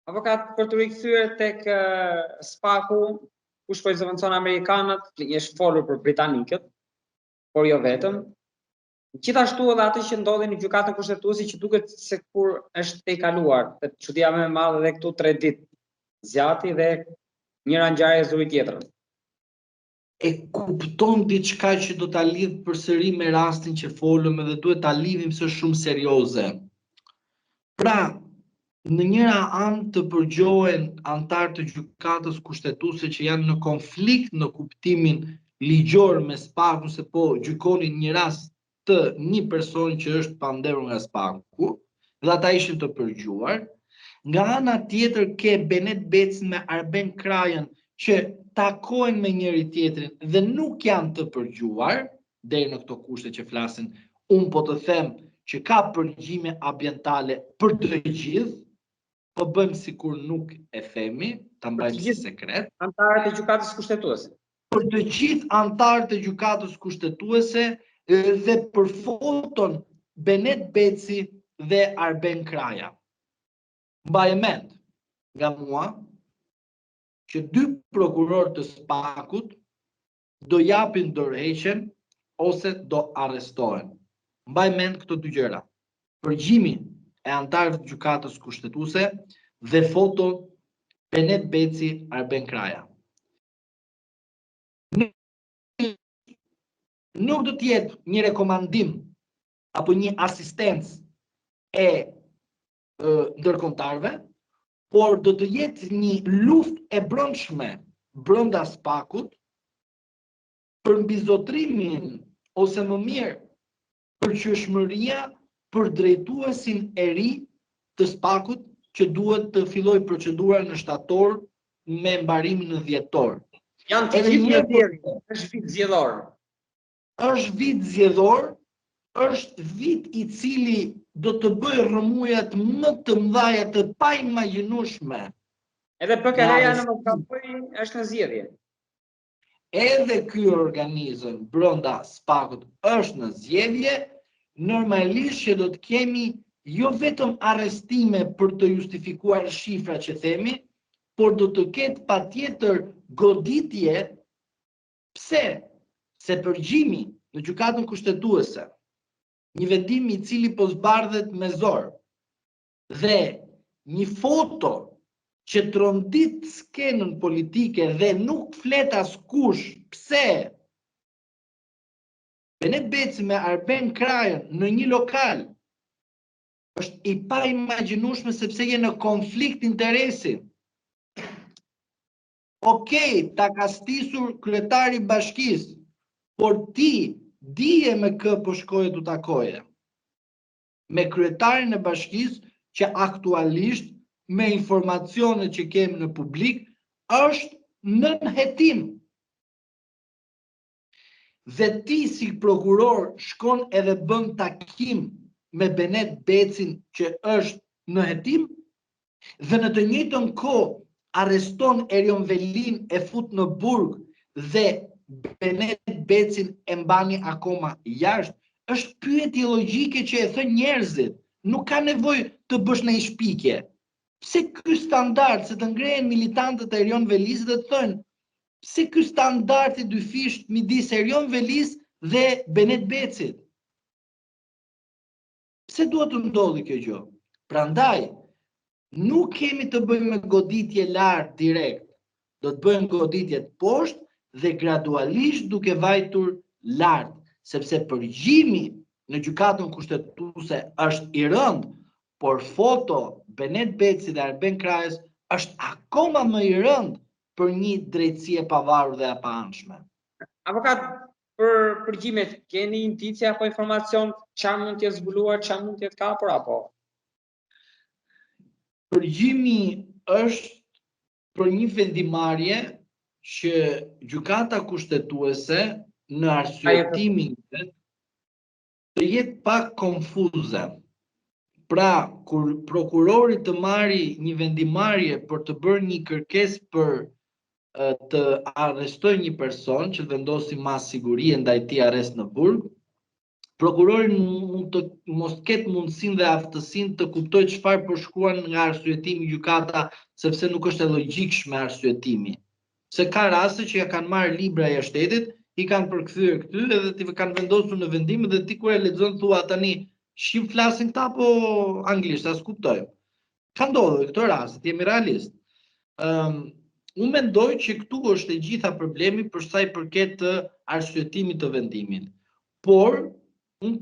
Avokat, për të rikthyer tek SPAK-u, ku shkoi zëvendëson amerikanët, është folur për britanikët, por jo vetëm. Gjithashtu edhe atë që ndodhi në gjykatën kushtetuese që duket se kur është e kaluar, çudia më e madhe edhe këtu 3 ditë zjati dhe njëra ngjarje zuri tjetrën. E kupton diçka që do ta lidh përsëri me rastin që folëm edhe duhet ta lidhim se është shumë serioze. Pra, në njëra anë të përgjohen antar të gjykatës kushtetuese që janë në konflikt në kuptimin ligjor me SPAK-un, se po gjykonin një rast të një personi që është panderur nga SPAK-u dhe ata ishin të përgjuar. Nga ana tjetër ke Benet Becin me Arben Krajën që takohen me njëri tjetrin dhe nuk janë të përgjuar deri në këto kushte që flasin. Unë po të them që ka përgjigje ambientale për të gjithë, po bëjmë sikur nuk e themi, ta mbajmë si sekret. Antarët e gjykatës kushtetuese. Për të gjithë antarët e gjykatës kushtetuese dhe për foton Benet Beci dhe Arben Kraja. Mbaj mend nga mua që 2 prokurorë të SPAK-ut do japin dorëheqjen ose do arrestohen. Mbaj mend këto 2 gjëra. Përgjimi e antarëve të gjykatës kushtetuese dhe foto Benet Beci Arben Kraja. Nuk do të jetë një rekomandim apo një asistencë e ndërkombëtarëve, por do të jetë një luftë e brendshme brenda SPAK-ut për mbizotrimin ose më mirë për qëshmëria për drejtuesin e ri të SPAK-ut që duhet të fillojë procedura në shtator me mbarimin në dhjetor. Janë të gjithë në zgjedhje, është vit zgjedhor. Është vit zgjedhor, është vit I cili do të bëjë rrëmujat më të mëdha të paimagjinueshme. Edhe PKR-ja në Moskavë është në zgjedhje. Edhe ky organizëm brenda SPAK-ut është në zgjedhje, normalisht që do të kemi jo vetëm arrestime për të justifikuar shifra që themi, por do të ketë patjetër goditje. Pse? Se përgjimi në gjykatën kushtetuese, një vendim I cili po zbardhet me zor, dhe një foto që trondit skenën politike dhe nuk flet askush pse Benet Beci me Arben Krajën në një lokal është I paimagjinueshme sepse je në konflikt interesi. Okej, ta ka stisur kryetari I bashkisë, por ti dije me kë po shkoje të takoje. Me kryetarin e bashkisë që aktualisht me informacionet që kemi në publik është nën hetim. Dhe ti si prokuror shkon edhe bën takim me Benet Becin që është në hetim dhe në të njëjtën kohë arreston Erion Velin e fut në burg dhe Benet Becin e mbani akoma jashtë, është pyetje logjike që e thën njerëzit, nuk ka nevojë të bësh në shpikje. Pse ky standard, se të ngrehen militantët e Erion Velis dhe të thënë, pse ky standard I dyfisht midis Erion Velis dhe Benet Becit? Pse duhet të ndodhi kjo gjë? Prandaj, nuk kemi të bëjmë me goditje lart direkt, do të bëjmë goditje të poshtë dhe gradualisht duke vajtur lart, sepse përgjimi në gjykatën kushtetuese është I rënd, por foto Benet Beci dhe Arben Krajës është akoma më I rënd për një drejtësi e pavarur dhe e paanshme. Avokat, për përgjimet, keni indicie apo informacion çfarë mund të jetë zbuluar, çfarë mund të jetë kapur apo? Përgjimi është për një vendimarrje që gjykata kushtetuese në arsyetimin të jetë pak konfuze. Pra, kur prokurori të marri një vendimarrje për të bërë një kërkesë për të arrestojë një person që vendosi mas sigurie ndaj tij arrest në burg, prokurori mund të mos ketë mundësinë dhe aftësinë të kuptojë çfarë po shkruan nga arsyetimi gjykata, sepse nuk është e logjikshme arsyetimi. Se ka raste që ja kanë marrë libra e shtetit, i kanë përkthyer këty edhe ti kanë vendosur në vendim dhe ti kur e lexon thua tani shqip flasin këta apo anglisht, as kuptoj. Ka ndodhur këto raste, jemi realist. Unë mendoj që këtu është e gjitha problemi për sa i përket të arsyetimit të vendimit. Por unë